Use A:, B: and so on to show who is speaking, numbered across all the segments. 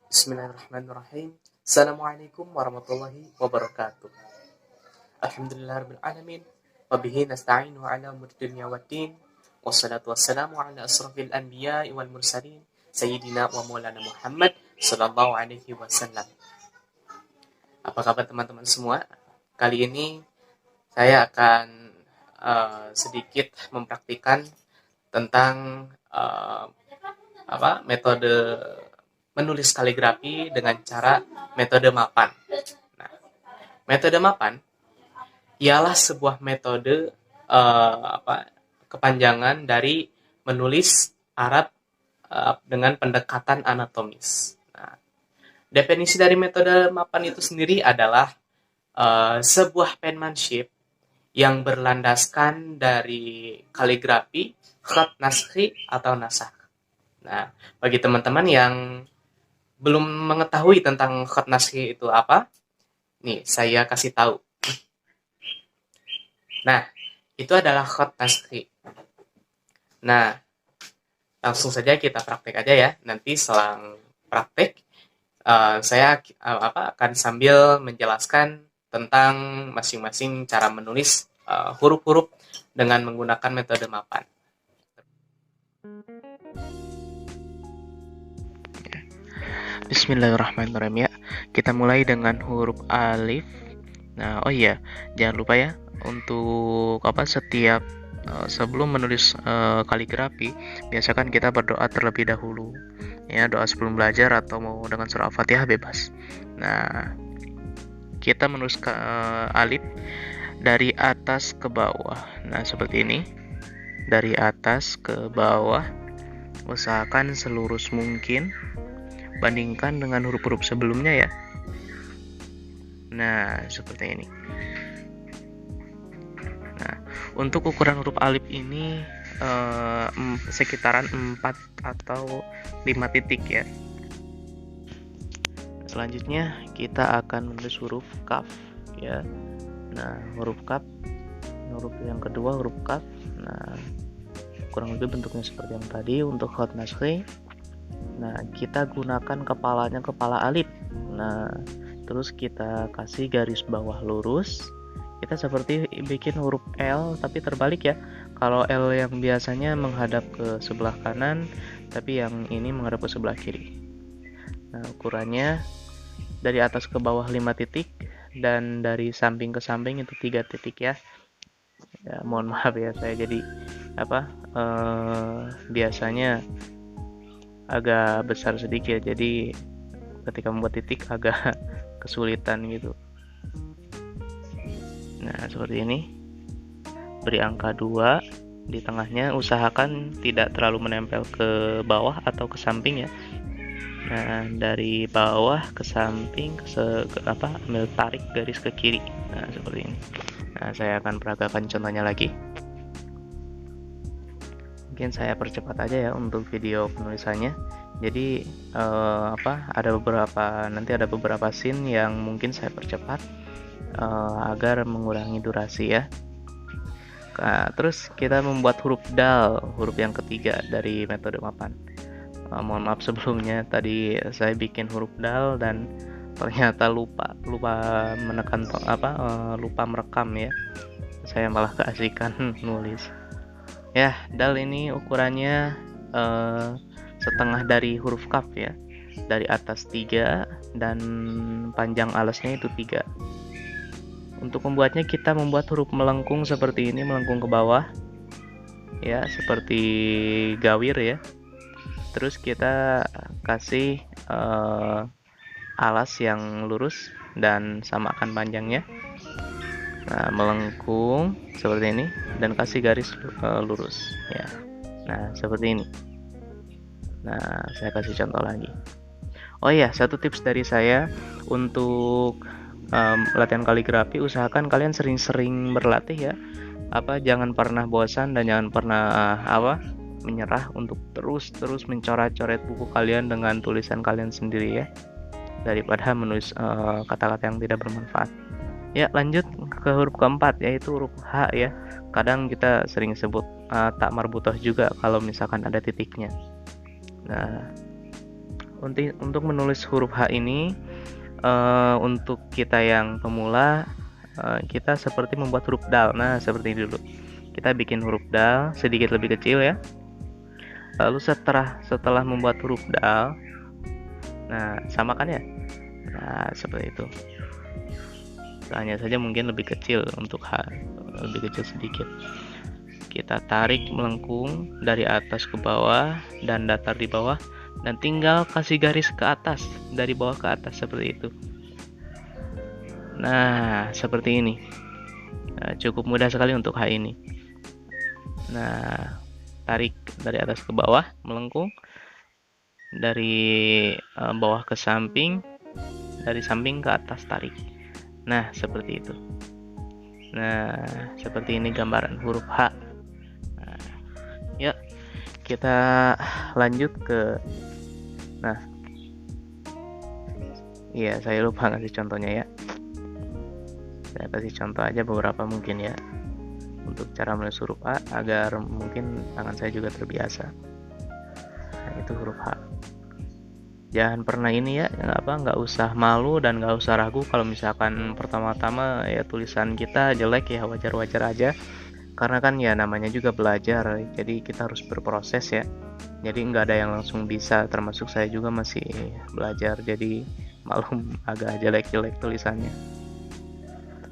A: Bismillahirrahmanirrahim. Assalamualaikum warahmatullahi wabarakatuh. Alhamdulillahirabbil alamin. Wa bihi nasta'inu ala umuri dunya waddin. Wassalatu wassalamu ala asrafil anbiya'i wal mursalin sayyidina wa maulana Muhammad sallallahu alaihi wasallam. Apa kabar teman-teman semua? Kali ini saya akan sedikit mempraktikkan tentang metode menulis kaligrafi dengan cara metode mapan. Nah, metode mapan ialah sebuah metode kepanjangan dari menulis Arab dengan pendekatan anatomis. Nah, definisi dari metode mapan itu sendiri adalah sebuah penmanship yang berlandaskan dari kaligrafi, khat naskhi atau nasakh. Nah, bagi teman-teman yang belum mengetahui tentang khat naskhi itu apa, nih saya kasih tahu. Nah, itu adalah khat naskhi. Nah, langsung saja kita praktek aja ya. Nanti selang praktek, saya akan sambil menjelaskan tentang masing-masing cara menulis huruf-huruf dengan menggunakan metode mapan. Bismillahirrahmanirrahim ya. Kita mulai dengan huruf alif. Nah, oh iya, jangan lupa ya untuk setiap sebelum menulis kaligrafi, biasakan kita berdoa terlebih dahulu. Ya, doa sebelum belajar atau mau dengan surah Al-Fatihah bebas. Nah, kita menulis alif dari atas ke bawah. Nah, seperti ini. Dari atas ke bawah. Usahakan selurus mungkin. Bandingkan dengan huruf-huruf sebelumnya ya. Nah, seperti ini. Nah, untuk ukuran huruf alif ini sekitaran 4 atau 5 titik ya. Selanjutnya kita akan menulis huruf kaf ya. Nah, huruf kaf, huruf yang kedua huruf kaf. Nah, kurang lebih bentuknya seperti yang tadi untuk khat naskhi. Nah, kita gunakan kepalanya kepala alif. Nah, terus kita kasih garis bawah lurus. Kita seperti bikin huruf L tapi terbalik ya. Kalau L yang biasanya menghadap ke sebelah kanan, tapi yang ini menghadap ke sebelah kiri. Nah, ukurannya dari atas ke bawah 5 titik dan dari samping ke samping itu 3 titik ya. Ya, mohon maaf ya, saya jadi biasanya agak besar sedikit, jadi ketika membuat titik agak kesulitan gitu. Nah, seperti ini. Beri angka 2 di tengahnya, usahakan tidak terlalu menempel ke bawah atau ke samping ya. Nah, dari bawah ke samping ambil tarik garis ke kiri. Nah, seperti ini. Nah, saya akan peragakan contohnya lagi. Mungkin saya percepat aja ya untuk video penulisannya. Jadi ada beberapa scene yang mungkin saya percepat agar mengurangi durasi ya. Nah, terus kita membuat huruf dal, huruf yang ketiga dari metode mapan. Mohon maaf sebelumnya, tadi saya bikin huruf dal dan ternyata lupa menekan lupa merekam ya. Saya malah keasikan nulis. Ya, dal ini ukurannya setengah dari huruf kaf ya. Dari atas 3 dan panjang alasnya itu 3. Untuk membuatnya kita membuat huruf melengkung seperti ini, melengkung ke bawah. Ya, seperti gawir ya. Terus kita kasih alas yang lurus dan samakan panjangnya. Nah, melengkung seperti ini dan kasih garis lurus ya. Nah, seperti ini. Nah, saya kasih contoh lagi. Oh iya, satu tips dari saya untuk latihan kaligrafi, usahakan kalian sering-sering berlatih ya. Jangan pernah bosan dan jangan pernah menyerah untuk terus mencoret-coret buku kalian dengan tulisan kalian sendiri ya, daripada menulis kata-kata yang tidak bermanfaat. Ya, lanjut ke huruf keempat, yaitu huruf H ya. Kadang kita sering sebut tak marbutoh juga kalau misalkan ada titiknya. Nah, untuk menulis huruf H ini, untuk kita yang pemula, kita seperti membuat huruf dal. Nah, seperti ini dulu. Kita bikin huruf dal sedikit lebih kecil ya. Lalu setelah membuat huruf dal, nah samakan ya. Nah, seperti itu. Hanya saja mungkin lebih kecil untuk H, lebih kecil sedikit. Kita tarik melengkung dari atas ke bawah dan datar di bawah, dan tinggal kasih garis ke atas, dari bawah ke atas seperti itu. Nah, seperti ini. Nah, cukup mudah sekali untuk H ini. Nah, tarik dari atas ke bawah, melengkung, dari bawah ke samping, dari samping ke atas tarik. Nah, seperti itu. Nah, seperti ini gambaran huruf H. Nah, ya, kita lanjut ke. Nah, iya, saya lupa ngasih contohnya ya. Saya kasih contoh aja beberapa mungkin ya, untuk cara menulis huruf A agar mungkin tangan saya juga terbiasa. Nah, itu huruf H. Jangan pernah ini ya, nggak usah malu dan nggak usah ragu kalau misalkan pertama-tama ya tulisan kita jelek ya, wajar-wajar aja. Karena kan ya namanya juga belajar, jadi kita harus berproses ya. Jadi nggak ada yang langsung bisa, termasuk saya juga masih belajar, jadi malum agak jelek-jelek tulisannya.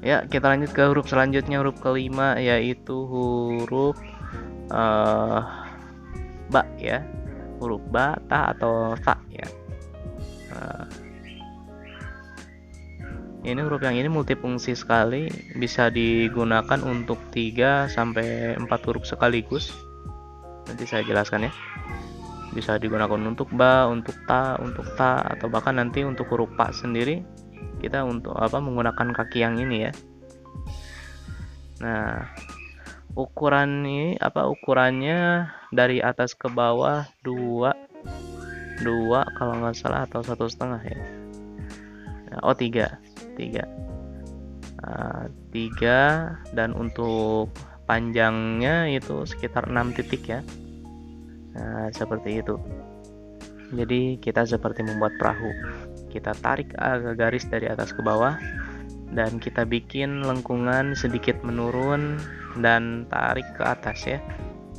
A: Ya, kita lanjut ke huruf selanjutnya, huruf kelima, yaitu huruf ba ya. Huruf ba, ta atau ta ya. Ini huruf yang ini multifungsi sekali, bisa digunakan untuk 3 sampai 4 huruf sekaligus. Nanti saya jelaskan ya. Bisa digunakan untuk ba, untuk ta, atau bahkan nanti untuk huruf pa sendiri kita untuk menggunakan kaki yang ini ya. Nah, ukurannya dari atas ke bawah 2 kalau nggak salah, atau 1,5 ya. Nah, 3 dan untuk panjangnya itu sekitar 6 titik ya. Nah, seperti itu. Jadi kita seperti membuat perahu. Kita tarik garis dari atas ke bawah, dan kita bikin lengkungan sedikit menurun dan tarik ke atas ya,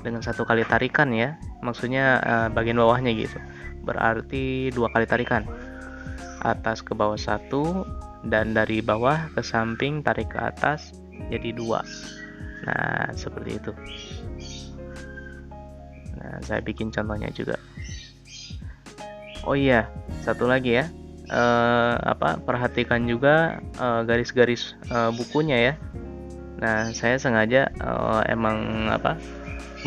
A: dengan 1 kali tarikan ya, maksudnya bagian bawahnya gitu, berarti 2 kali tarikan, atas ke bawah 1 dan dari bawah ke samping tarik ke atas jadi 2. Nah, seperti itu. Nah, saya bikin contohnya juga. Oh iya, satu lagi ya, perhatikan juga garis-garis bukunya ya. Nah, saya sengaja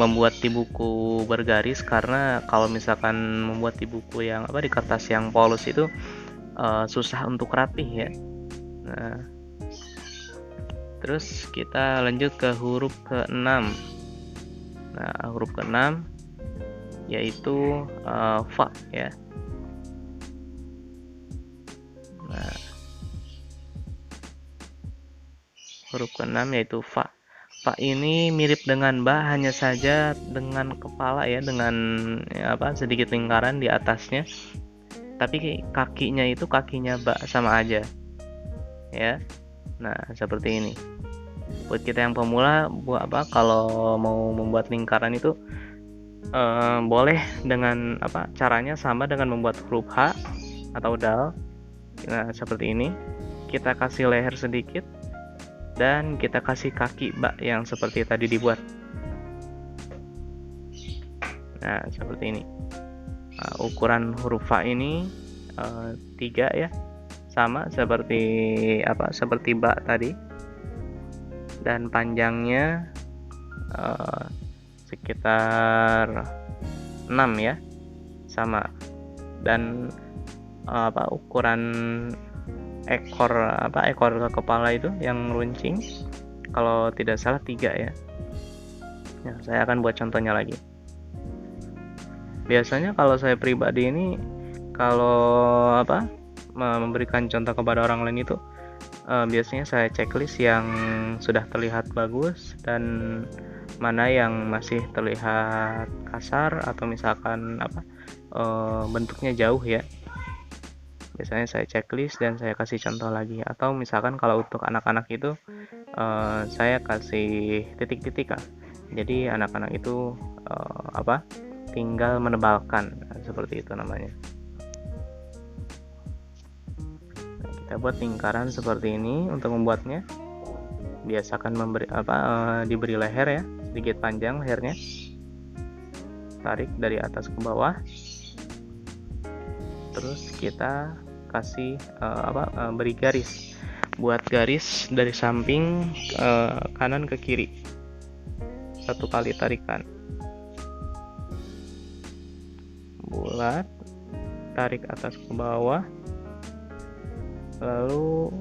A: membuat di buku bergaris, karena kalau misalkan membuat di buku yang di kertas yang polos itu susah untuk rapih ya. Nah, terus kita lanjut ke huruf ke-6. Nah, huruf ke-6 yaitu fa ya. Nah, huruf ke-6 yaitu fa. Fa ini mirip dengan ba, hanya saja dengan kepala ya, dengan sedikit lingkaran di atasnya. Tapi kakinya itu kakinya ba sama aja. Ya. Nah, seperti ini. Buat kita yang pemula, kalau mau membuat lingkaran itu boleh dengan caranya sama dengan membuat huruf H atau dal. Nah, seperti ini. Kita kasih leher sedikit dan kita kasih kaki ba yang seperti tadi dibuat. Nah, seperti ini. Nah, ukuran huruf F ini 3 ya, sama seperti ba tadi, dan panjangnya sekitar 6 ya, sama. Dan ukuran ekor kepala itu yang runcing kalau tidak salah 3 ya. Nah, saya akan buat contohnya lagi. Biasanya kalau saya pribadi ini, kalau memberikan contoh kepada orang lain itu, biasanya saya checklist yang sudah terlihat bagus dan mana yang masih terlihat kasar atau misalkan bentuknya jauh ya. Biasanya saya checklist dan saya kasih contoh lagi. Atau misalkan kalau untuk anak-anak itu, saya kasih titik-titik lah. Jadi anak-anak itu tinggal menebalkan, seperti itu namanya. Nah, kita buat lingkaran seperti ini. Untuk membuatnya, biasakan diberi leher ya, sedikit panjang lehernya. Tarik dari atas ke bawah. Terus kita kasih beri garis. Buat garis dari samping kanan ke kiri. 1 kali tarikan. Bulat, tarik atas ke bawah, lalu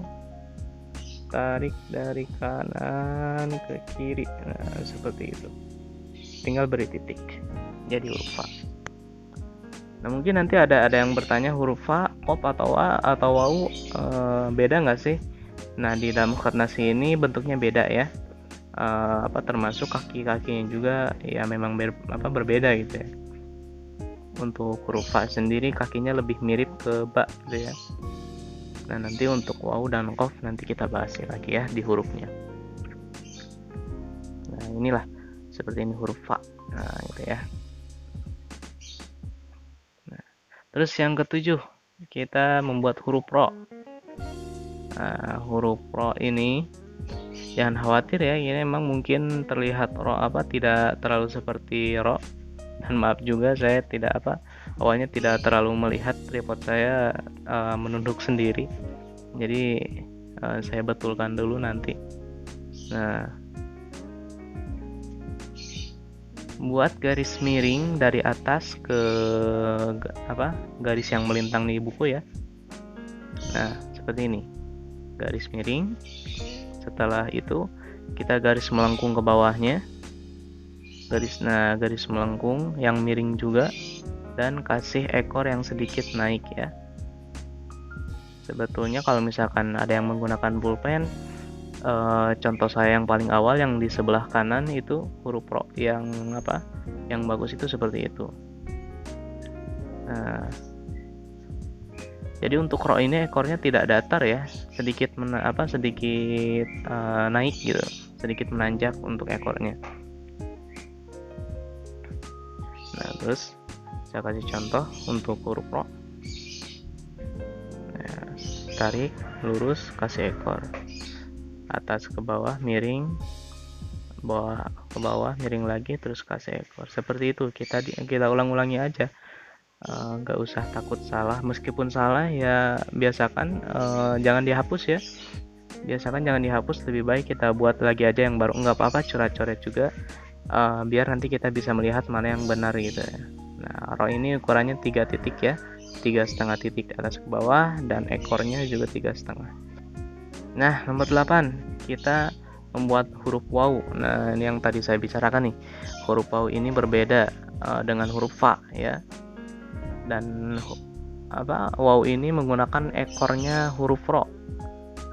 A: tarik dari kanan ke kiri. Nah, seperti itu. Tinggal beri titik, jadi huruf A. Nah, mungkin nanti ada yang bertanya, huruf A, op atau A atau wau beda nggak sih? Nah, di dalam khat nasi ini bentuknya beda ya. Termasuk kaki-kakinya juga ya memang berbeda gitu ya. Untuk huruf A sendiri kakinya lebih mirip ke ba gitu ya. Nah, nanti untuk waw dan qaf nanti kita bahas lagi ya di hurufnya. Nah, inilah seperti ini huruf A. Nah, gitu ya. Nah, terus yang ketujuh, kita membuat huruf ro. Nah, huruf ro ini jangan khawatir ya, ini memang mungkin terlihat ro tidak terlalu seperti ro. Dan maaf juga saya awalnya tidak terlalu melihat tripod saya menunduk sendiri. Jadi saya betulkan dulu nanti. Nah, buat garis miring dari atas ke garis yang melintang di buku ya. Nah, seperti ini. Garis miring. Setelah itu kita garis melengkung ke bawahnya. Garis melengkung yang miring juga, dan kasih ekor yang sedikit naik ya. Sebetulnya kalau misalkan ada yang menggunakan pulpen, contoh saya yang paling awal yang di sebelah kanan itu huruf ro yang bagus itu seperti itu. Nah, jadi untuk ro ini ekornya tidak datar ya, sedikit naik gitu, sedikit menanjak untuk ekornya. Nah, terus saya kasih contoh untuk huruf ro. Nah, tarik lurus, kasih ekor, atas ke bawah miring, bawah ke bawah miring lagi, terus kasih ekor. Seperti itu, kita ulang-ulangi aja, nggak usah takut salah. Meskipun salah ya biasakan jangan dihapus ya, jangan dihapus. Lebih baik kita buat lagi aja yang baru, nggak apa-apa coret-coret juga, biar nanti kita bisa melihat mana yang benar gitu ya. Nah, ro ini ukurannya 3 titik ya, 3,5 titik atas ke bawah, dan ekornya juga 3,5. Nah, nomor 8 kita membuat huruf waw. Nah, ini yang tadi saya bicarakan nih, huruf waw ini berbeda dengan huruf fa ya. Dan waw ini menggunakan ekornya huruf ro.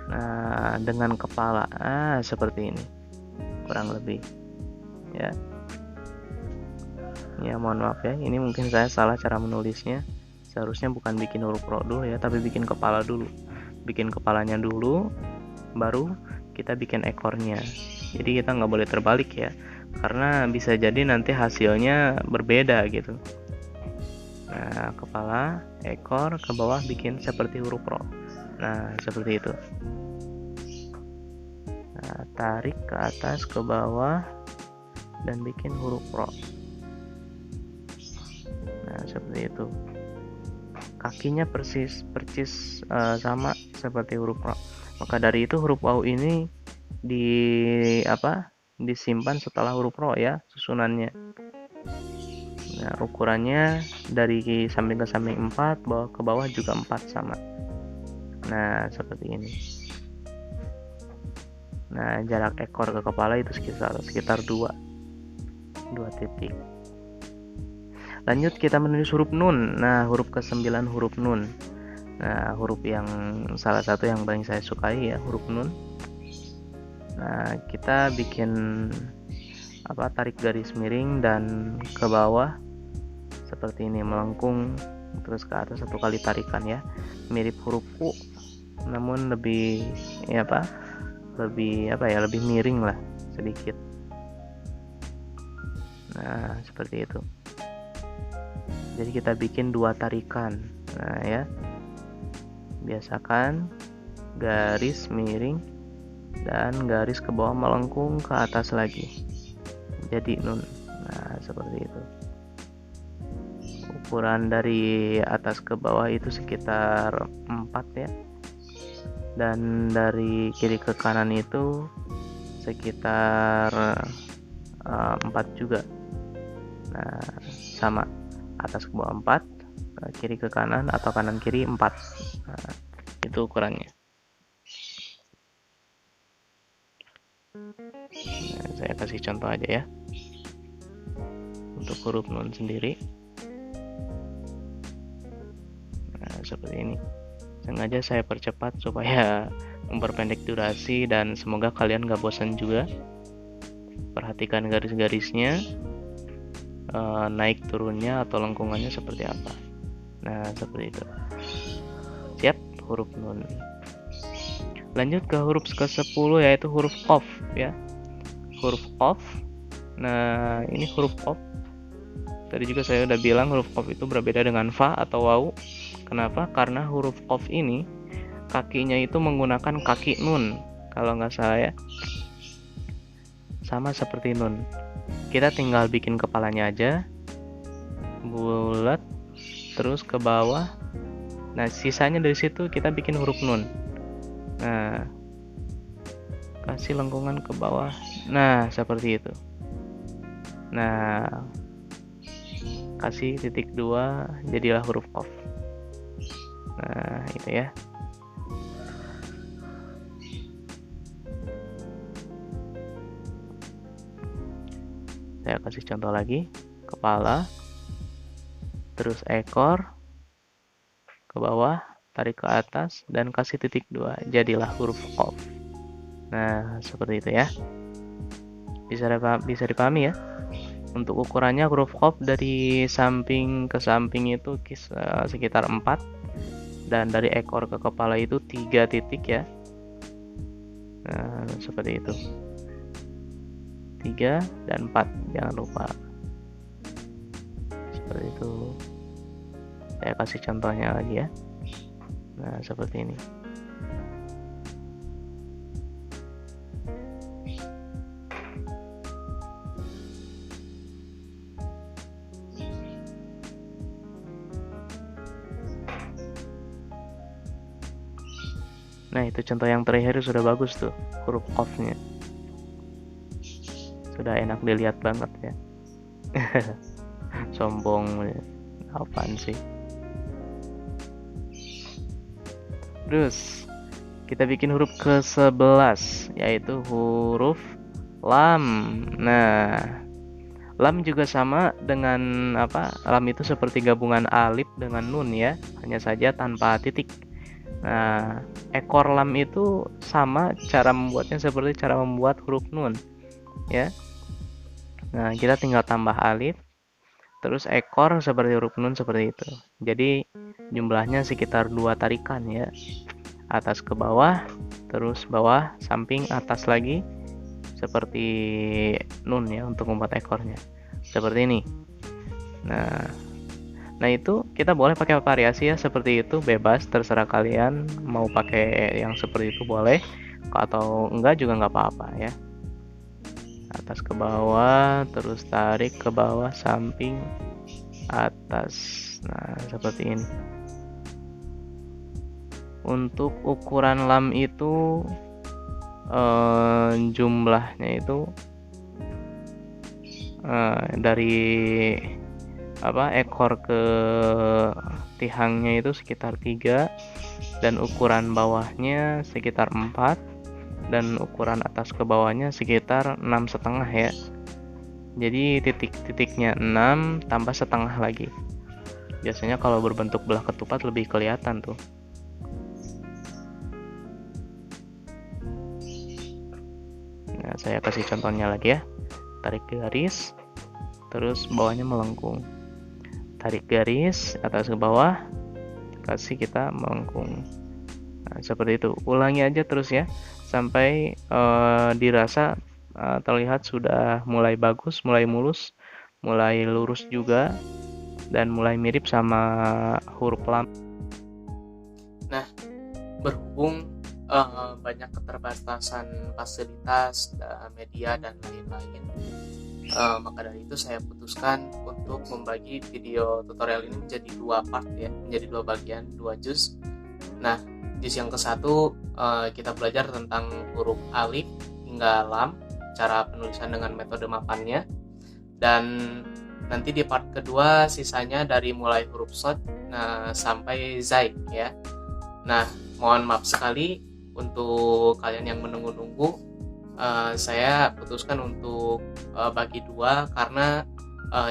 A: Nah, dengan kepala seperti ini kurang lebih ya. Ya, mohon maaf ya, ini mungkin saya salah cara menulisnya. Seharusnya bukan bikin huruf ro dulu ya, tapi bikin kepala dulu. Bikin kepalanya dulu, baru kita bikin ekornya. Jadi kita nggak boleh terbalik ya, karena bisa jadi nanti hasilnya berbeda gitu. Nah, kepala, ekor, ke bawah bikin seperti huruf ro. Nah, seperti itu. Nah, tarik ke atas ke bawah dan bikin huruf ro. Nah, seperti itu. Kakinya persis sama seperti huruf ro. Maka dari itu huruf waw ini disimpan setelah huruf ro ya, susunannya. Nah, ukurannya dari samping ke samping 4, bawah ke bawah juga 4 sama. Nah, seperti ini. Nah, jarak ekor ke kepala itu sekitar 2 titik. Lanjut kita menulis huruf nun. Nah, huruf ke-9 huruf nun. Nah, huruf yang salah satu yang paling saya sukai ya, huruf nun. Nah, kita bikin tarik garis miring dan ke bawah seperti ini, melengkung terus ke atas 1 kali tarikan ya. Mirip huruf U namun lebih lebih miring lah sedikit. Nah, seperti itu. Jadi kita bikin 2 tarikan. Nah, ya. Biasakan garis miring dan garis ke bawah melengkung ke atas lagi. Jadi nun. Nah, seperti itu. Ukuran dari atas ke bawah itu sekitar 4 ya. Dan dari kiri ke kanan itu sekitar 4 juga. Nah, sama, atas ke bawah 4, kiri ke kanan atau kanan kiri 4. Nah, itu ukurannya. Nah, saya kasih contoh aja ya untuk huruf nun sendiri. Nah, seperti ini. Sengaja saya percepat supaya memperpendek durasi dan semoga kalian gak bosan juga. Perhatikan garis-garisnya, naik turunnya atau lengkungannya seperti apa. Nah, seperti itu. Siap, huruf nun. Lanjut ke huruf ke-10 yaitu huruf qaf ya. Huruf qaf. Nah, ini huruf qaf. Tadi juga saya udah bilang huruf qaf itu berbeda dengan fa atau waw. Kenapa? Karena huruf qaf ini kakinya itu menggunakan kaki nun, kalau nggak salah ya. Sama seperti nun. Kita tinggal bikin kepalanya aja, bulat, terus ke bawah. Nah, sisanya dari situ kita bikin huruf nun. Nah, kasih lengkungan ke bawah. Nah, seperti itu. Nah, kasih titik 2, jadilah huruf qaf. Nah, itu ya. Saya kasih contoh lagi. Kepala, terus ekor, ke bawah, tarik ke atas, dan kasih titik 2. Jadilah huruf qaf. Nah, seperti itu ya. Bisa dipahami ya. Untuk ukurannya huruf qaf dari samping ke samping itu sekitar 4. Dan dari ekor ke kepala itu 3 titik ya. Nah, seperti itu. 3 dan 4, jangan lupa. Seperti itu. Saya kasih contohnya lagi ya. Nah, seperti ini. Nah, itu contoh yang terakhir sudah bagus tuh, huruf qaf-nya. Sudah enak dilihat banget ya. Sombong, apaan sih? Terus kita bikin huruf ke-11 yaitu huruf lam. Nah, lam juga sama dengan lam itu seperti gabungan alif dengan nun ya, hanya saja tanpa titik. Nah, ekor lam itu sama, cara membuatnya seperti cara membuat huruf nun ya. Nah, kita tinggal tambah alif, terus ekor seperti huruf nun seperti itu. Jadi jumlahnya sekitar 2 tarikan ya. Atas ke bawah, terus bawah, samping, atas lagi, seperti nun ya untuk membuat ekornya. Seperti ini. Nah, itu kita boleh pakai variasi ya, seperti itu, bebas, terserah kalian mau pakai yang seperti itu boleh, atau enggak juga nggak apa-apa ya. Atas ke bawah, terus tarik ke bawah, samping, atas. Nah, seperti ini. Untuk ukuran lam itu jumlahnya itu dari ekor ke tihangnya itu sekitar 3, dan ukuran bawahnya sekitar 4, dan ukuran atas ke bawahnya sekitar 6,5 ya. Jadi titik-titiknya 6 tambah setengah lagi. Biasanya kalau berbentuk belah ketupat lebih kelihatan tuh. Nah, saya kasih contohnya lagi ya. Tarik garis, terus bawahnya melengkung. Tarik garis atas ke bawah, kasih kita melengkung. Nah, seperti itu. Ulangi aja terus ya, sampai dirasa terlihat sudah mulai bagus, mulai mulus, mulai lurus juga, dan mulai mirip sama huruf lam. Nah, berhubung banyak keterbatasan fasilitas, media, dan lain-lain, maka dari itu saya putuskan untuk membagi video tutorial ini menjadi 2 part ya, menjadi 2 bagian, 2 juz. Nah, juz yang ke-1 kita belajar tentang huruf alif hingga lam, cara penulisan dengan metode mapannya, dan nanti di part kedua sisanya dari mulai huruf shad sampai zai ya. Nah, mohon maaf sekali untuk kalian yang menunggu-nunggu, saya putuskan untuk bagi 2 karena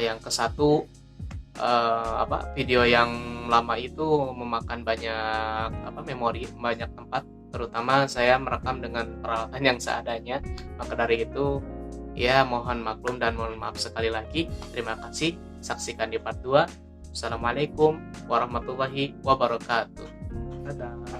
A: yang ke-1 video yang lama itu memakan banyak memori, banyak tempat, terutama saya merekam dengan peralatan yang seadanya. Maka dari itu ya mohon maklum dan mohon maaf sekali lagi. Terima kasih, saksikan di part 2. Assalamualaikum warahmatullahi wabarakatuh. Dadah.